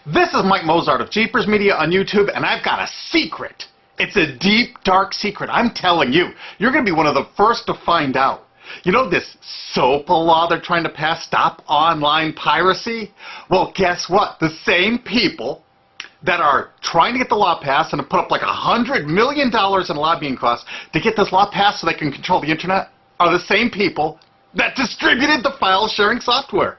This is Mike Mozart of Jeepers Media on YouTube, and I've got a secret. It's a deep, dark secret. I'm telling you, you're going to be one of the first to find out. You know this SOPA law they're trying to pass, Stop Online Piracy? Well, guess what? The same people that are trying to get the law passed and have put up like $100 million in lobbying costs to get this law passed so they can control the internet are the same people that distributed the file sharing software.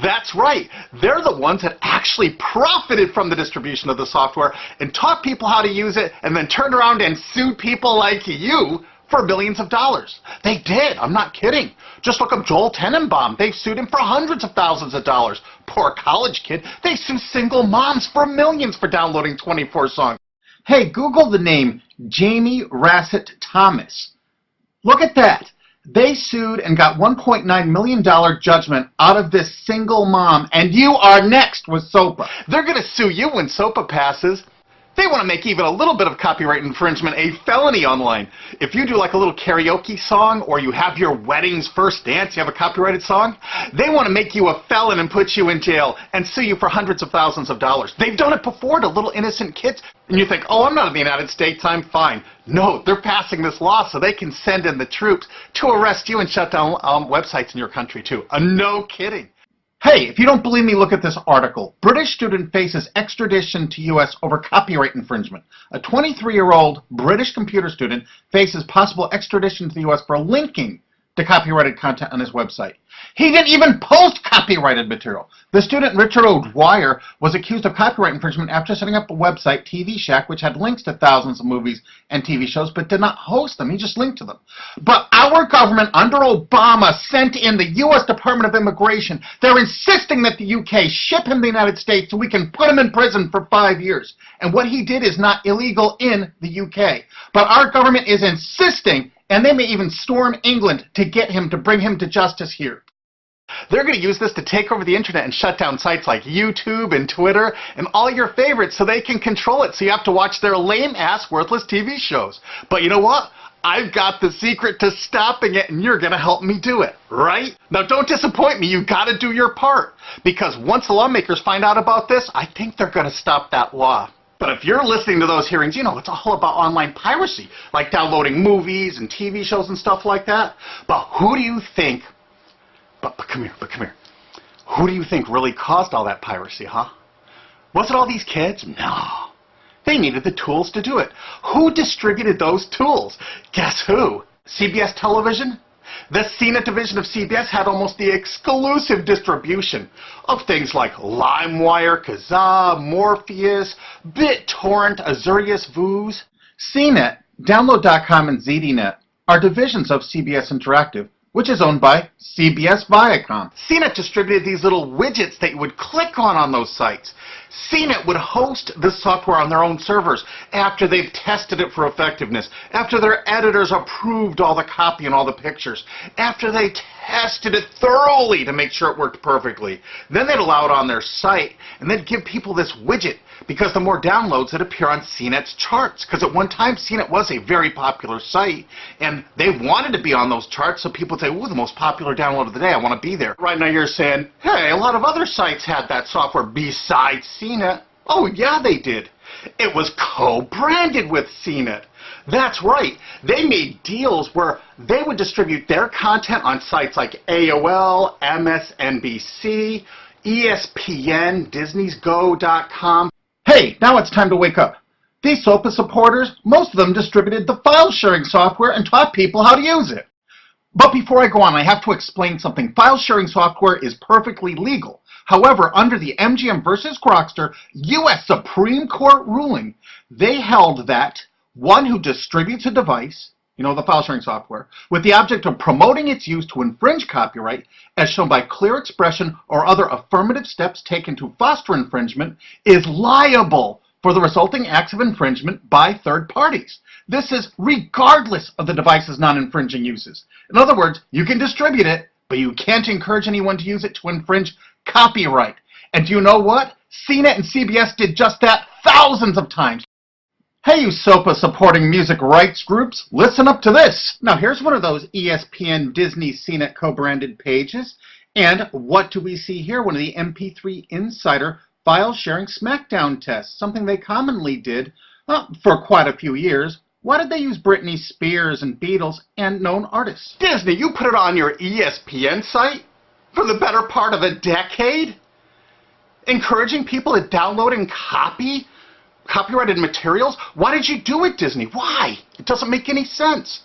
That's right. They're the ones that actually profited from the distribution of the software and taught people how to use it and then turned around and sued people like you for millions of dollars. They did. I'm not kidding. Just look up Joel Tenenbaum. They've sued him for hundreds of thousands of dollars. Poor college kid. They sue single moms for millions for downloading 24 songs. Hey, Google the name Jamie Rassett Thomas. Look at that. They sued and got $1.9 million judgment out of this single mom, and you are next with SOPA. They're going to sue you when SOPA passes. They want to make even a little bit of copyright infringement a felony online. If you do like a little karaoke song, or you have your wedding's first dance, you have a copyrighted song, they want to make you a felon and put you in jail and sue you for hundreds of thousands of dollars. They've done it before to little innocent kids. And you think, oh, I'm not in the United States, I'm fine. No, they're passing this law so they can send in the troops to arrest you and shut down websites in your country too. No kidding. Hey, if you don't believe me, look at this article. British student faces extradition to U.S. over copyright infringement. A 23-year-old British computer student faces possible extradition to the U.S. for linking to copyrighted content on his website. He didn't even post copyrighted material. The student, Richard O'Dwyer, was accused of copyright infringement after setting up a website, TV Shack, which had links to thousands of movies and TV shows, but did not host them. He just linked to them. But our government, under Obama, sent in the U.S. Department of Immigration. They're insisting that the U.K. ship him to the United States so we can put him in prison for 5 years. And what he did is not illegal in the U.K. But our government is insisting, and they may even storm England to get him, to bring him to justice here. They're going to use this to take over the internet and shut down sites like YouTube and Twitter and all your favorites so they can control it. So you have to watch their lame-ass, worthless TV shows. But you know what? I've got the secret to stopping it, and you're going to help me do it, right? Now, don't disappoint me. You've got to do your part. Because once the lawmakers find out about this, I think they're going to stop that law. But if you're listening to those hearings, you know, it's all about online piracy, like downloading movies and TV shows and stuff like that. But who do you think... But come here. Who do you think really caused all that piracy, huh? Was it all these kids? No. They needed the tools to do it. Who distributed those tools? Guess who? CBS Television? The CNET division of CBS had almost the exclusive distribution of things like LimeWire, Kazaa, Morpheus, BitTorrent, Azurius, Vooz. CNET, Download.com, and ZDNet are divisions of CBS Interactive, which is owned by CBS Viacom. CNET distributed these little widgets that you would click on those sites. CNET would host this software on their own servers after they've tested it for effectiveness, after their editors approved all the copy and all the pictures, after they tested it thoroughly to make sure it worked perfectly. Then they'd allow it on their site, and they'd give people this widget, because the more downloads that appear on CNET's charts. Because at one time, CNET was a very popular site, and they wanted to be on those charts, so people would say, ooh, the most popular download of the day, I want to be there. Right now you're saying, hey, a lot of other sites had that software besides CNET. Oh, yeah, they did. It was co-branded with CNET. That's right. They made deals where they would distribute their content on sites like AOL, MSNBC, ESPN, Disney'sGo.com. Hey, now it's time to wake up. These SOPA supporters, most of them distributed the file-sharing software and taught people how to use it. But before I go on, I have to explain something. File-sharing software is perfectly legal. However, under the MGM versus Grokster U.S. Supreme Court ruling, they held that one who distributes a device, you know, the file-sharing software, with the object of promoting its use to infringe copyright, as shown by clear expression or other affirmative steps taken to foster infringement, is liable for the resulting acts of infringement by third parties. This is regardless of the device's non-infringing uses. In other words, you can distribute it, but you can't encourage anyone to use it to infringe copyright. And do you know what? CNET and CBS did just that thousands of times. Hey, you SOPA supporting music rights groups, listen up to this. Now, here's one of those ESPN, Disney, CNET co-branded pages. And what do we see here? One of the MP3 Insider file sharing SmackDown tests, something they commonly did for quite a few years. Why did they use Britney Spears and Beatles and known artists? Disney, you put it on your ESPN site for the better part of a decade? Encouraging people to download and copy copyrighted materials? Why did you do it, Disney? Why? It doesn't make any sense.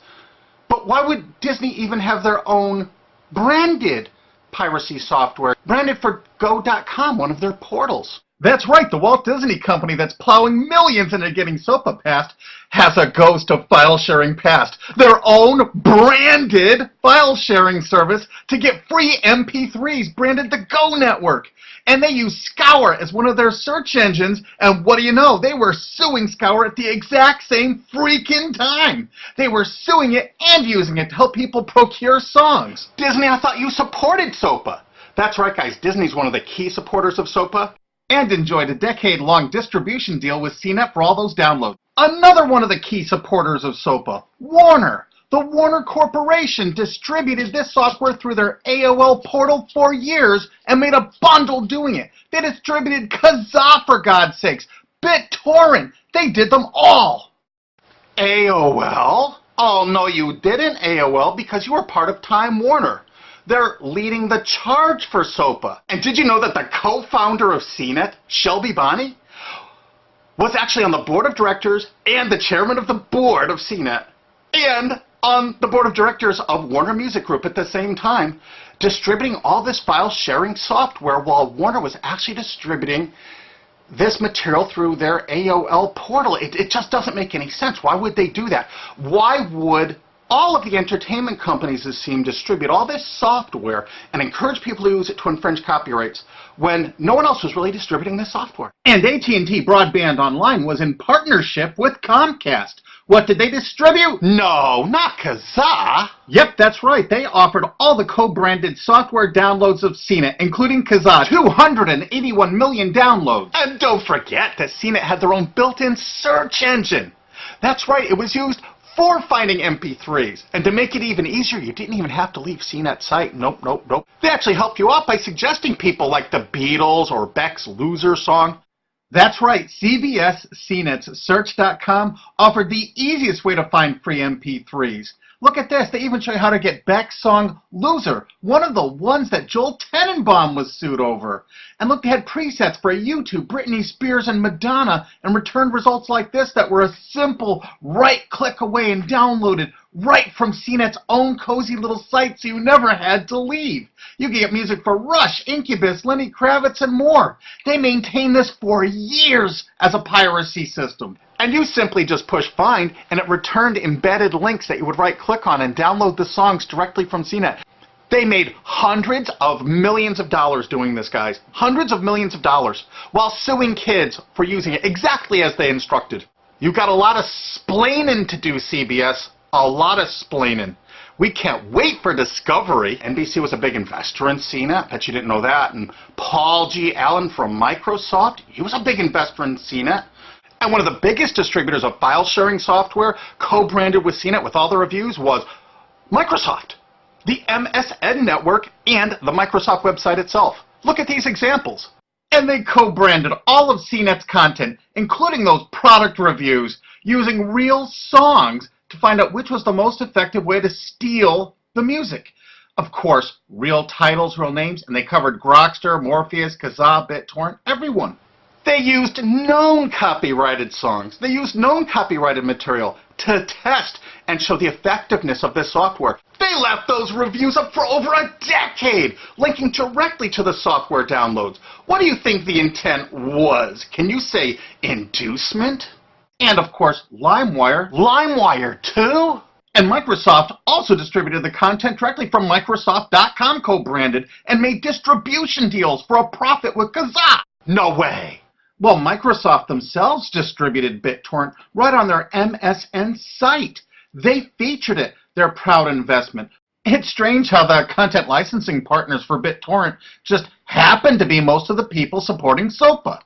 But why would Disney even have their own branded piracy software, branded for Go.com, one of their portals? That's right, the Walt Disney Company that's plowing millions into getting SOPA passed has a ghost of file sharing past. Their own branded file sharing service to get free MP3s branded the Go Network. And they use Scour as one of their search engines, and what do you know? They were suing Scour at the exact same freaking time. They were suing it and using it to help people procure songs. Disney, I thought you supported SOPA. That's right, guys. Disney's one of the key supporters of SOPA. And enjoyed a decade-long distribution deal with CNET for all those downloads. Another one of the key supporters of SOPA, Warner. The Warner Corporation distributed this software through their AOL portal for years and made a bundle doing it. They distributed Kazaa, for God's sakes, BitTorrent. They did them all. AOL? Oh, no, you didn't, AOL, because you were part of Time Warner. They're leading the charge for SOPA. And did you know that the co-founder of CNET, Shelby Bonney, was actually on the board of directors and the chairman of the board of CNET and on the board of directors of Warner Music Group at the same time, distributing all this file sharing software while Warner was actually distributing this material through their AOL portal. It just doesn't make any sense. Why would they do that? Why would all of the entertainment companies, it seemed, distribute all this software and encourage people to use it to infringe copyrights when no one else was really distributing this software? And AT&T Broadband Online was in partnership with Comcast. What did they distribute? No, not Kazaa. Yep, that's right. They offered all the co-branded software downloads of CNET, including Kazaa, 281 million downloads. And don't forget that CNET had their own built-in search engine. That's right, it was used for finding MP3s. And to make it even easier, you didn't even have to leave CNET's site. Nope. They actually helped you out by suggesting people like the Beatles or Beck's Loser song. That's right, CBS CNET's Search.com offered the easiest way to find free MP3s. Look at this, they even show you how to get Beck's song Loser, one of the ones that Joel Tenenbaum was sued over. And look, they had presets for YouTube, Britney Spears, and Madonna, and returned results like this that were a simple right-click away and downloaded right from CNET's own cozy little site, so you never had to leave. You can get music for Rush, Incubus, Lenny Kravitz, and more. They maintained this for years as a piracy system. And you simply just push find, and it returned embedded links that you would right-click on and download the songs directly from CNET. They made hundreds of millions of dollars doing this, guys. Hundreds of millions of dollars, while suing kids for using it exactly as they instructed. You got a lot of splaining to do, CBS. A lot of splaining. We can't wait for Discovery. NBC was a big investor in CNET. Bet you didn't know that. And Paul G. Allen from Microsoft, he was a big investor in CNET. And one of the biggest distributors of file sharing software co-branded with CNET with all the reviews was Microsoft, the MSN network, and the Microsoft website itself. Look at these examples. And they co-branded all of CNET's content, including those product reviews, using real songs to find out which was the most effective way to steal the music. Of course, real titles, real names, and they covered Grokster, Morpheus, Kazaa, BitTorrent, everyone. They used known copyrighted songs. They used known copyrighted material to test and show the effectiveness of this software. They left those reviews up for over a decade, linking directly to the software downloads. What do you think the intent was? Can you say inducement? And of course, LimeWire. LimeWire too? And Microsoft also distributed the content directly from Microsoft.com co-branded and made distribution deals for a profit with Kazaa. No way. Well, Microsoft themselves distributed BitTorrent right on their MSN site. They featured it, their proud investment. It's strange how the content licensing partners for BitTorrent just happen to be most of the people supporting SOPA.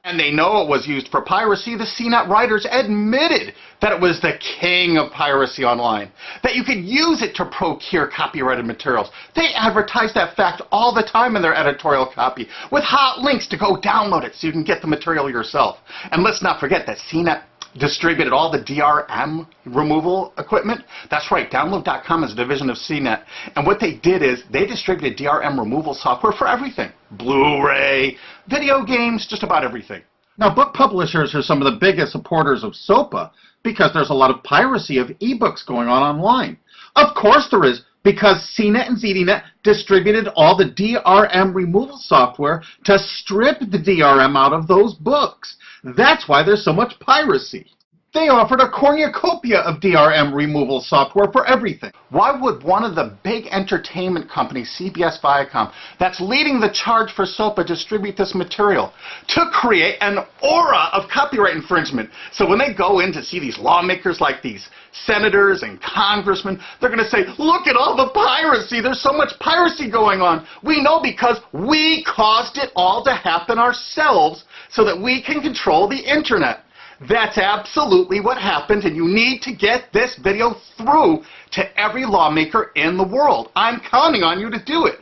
And they know it was used for piracy. The CNET writers admitted that it was the king of piracy online, that you could use it to procure copyrighted materials. They advertise that fact all the time in their editorial copy with hot links to go download it so you can get the material yourself. And let's not forget that CNET distributed all the DRM removal equipment. That's right, Download.com is a division of CNET. And what they did is they distributed DRM removal software for everything. Blu-ray, video games, just about everything. Now, book publishers are some of the biggest supporters of SOPA because there's a lot of piracy of ebooks going on online. Of course there is, because CNET and ZDNet distributed all the DRM removal software to strip the DRM out of those books. That's why there's so much piracy. They offered a cornucopia of DRM removal software for everything. Why would one of the big entertainment companies, CBS Viacom, that's leading the charge for SOPA, distribute this material? To create an aura of copyright infringement. So when they go in to see these lawmakers like these senators and congressmen, they're going to say, look at all the piracy. There's so much piracy going on. We know because we caused it all to happen ourselves so that we can control the internet. That's absolutely what happened, and you need to get this video through to every lawmaker in the world. I'm counting on you to do it.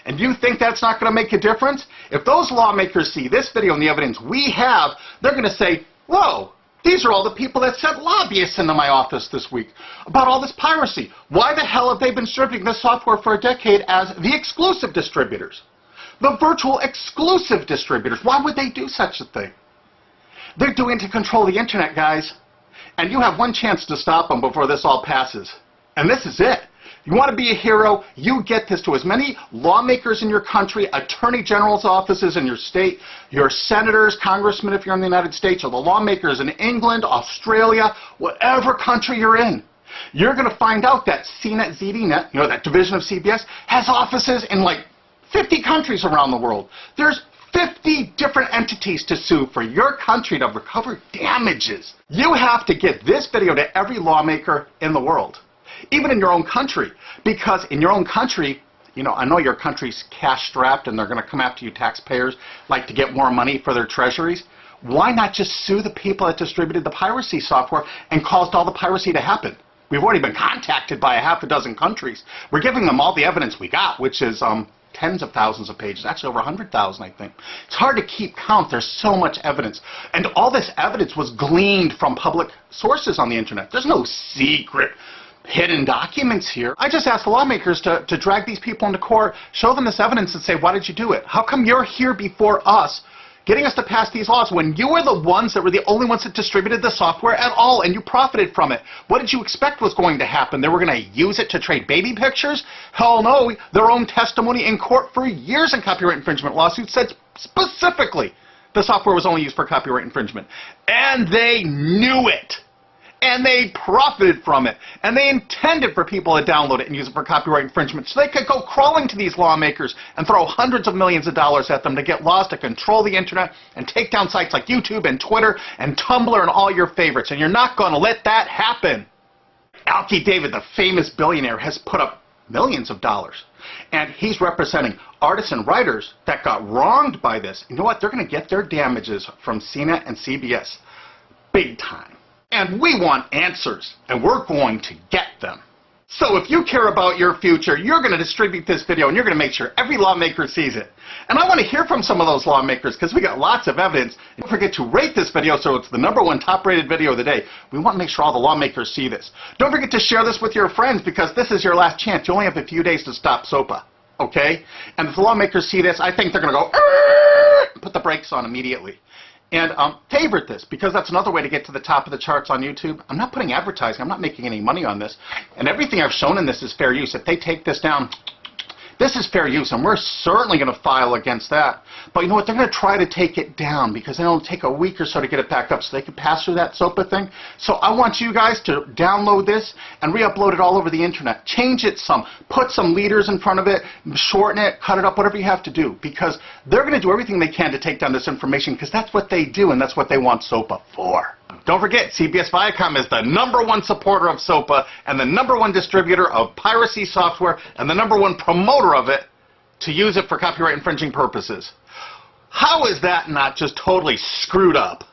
And you think that's not going to make a difference? If those lawmakers see this video and the evidence we have, they're going to say, whoa, these are all the people that sent lobbyists into my office this week about all this piracy. Why the hell have they been distributing this software for a decade as the exclusive distributors? The virtual exclusive distributors. Why would they do such a thing? They're doing it to control the internet, guys. And you have one chance to stop them before this all passes. And this is it. You want to be a hero, you get this to as many lawmakers in your country, attorney general's offices in your state, your senators, congressmen if you're in the United States, or the lawmakers in England, Australia, whatever country you're in. You're going to find out that CNET, ZDNet, you know, that division of CBS, has offices in like 50 countries around the world. There's 50 different entities to sue for your country to recover damages. You have to get this video to every lawmaker in the world, even in your own country, because in your own country, you know, I know your country's cash-strapped and they're going to come after you taxpayers like to get more money for their treasuries. Why not just sue the people that distributed the piracy software and caused all the piracy to happen? We've already been contacted by a half a dozen countries. We're giving them all the evidence we got, which is tens of thousands of pages, actually over 100,000, I think. It's hard to keep count. There's so much evidence. And all this evidence was gleaned from public sources on the internet. There's no secret hidden documents here. I just asked the lawmakers to drag these people into court, show them this evidence and say, why did you do it? How come you're here before us getting us to pass these laws when you were the ones that were the only ones that distributed the software at all and you profited from it? What did you expect was going to happen? They were going to use it to trade baby pictures? Hell no. Their own testimony in court for years in copyright infringement lawsuits said specifically the software was only used for copyright infringement. And they knew it. And they profited from it. And they intended for people to download it and use it for copyright infringement so they could go crawling to these lawmakers and throw hundreds of millions of dollars at them to get laws to control the internet and take down sites like YouTube and Twitter and Tumblr and all your favorites. And you're not going to let that happen. Alki David, the famous billionaire, has put up millions of dollars. And he's representing artists and writers that got wronged by this. You know what? They're going to get their damages from CNET and CBS. Big time. And we want answers, and we're going to get them. So if you care about your future, you're going to distribute this video, and you're going to make sure every lawmaker sees it. And I want to hear from some of those lawmakers, because we got lots of evidence. Don't forget to rate this video so it's the #1 top-rated video of the day. We want to make sure all the lawmakers see this. Don't forget to share this with your friends, because this is your last chance. You only have a few days to stop SOPA, okay? And if the lawmakers see this, I think they're going to go, put the brakes on immediately. And favorite this, because that's another way to get to the top of the charts on YouTube. I'm not putting advertising. I'm not making any money on this. And everything I've shown in this is fair use. If they take this down, this is fair use, and we're certainly going to file against that. But you know what? They're going to try to take it down because it'll take a week or so to get it back up so they can pass through that SOPA thing. So I want you guys to download this and re-upload it all over the internet. Change it some. Put some leaders in front of it. Shorten it. Cut it up. Whatever you have to do. Because they're going to do everything they can to take down this information because that's what they do and that's what they want SOPA for. Don't forget, CBS Viacom is the #1 supporter of SOPA and the #1 distributor of piracy software and the #1 promoter of it to use it for copyright infringing purposes. How is that not just totally screwed up?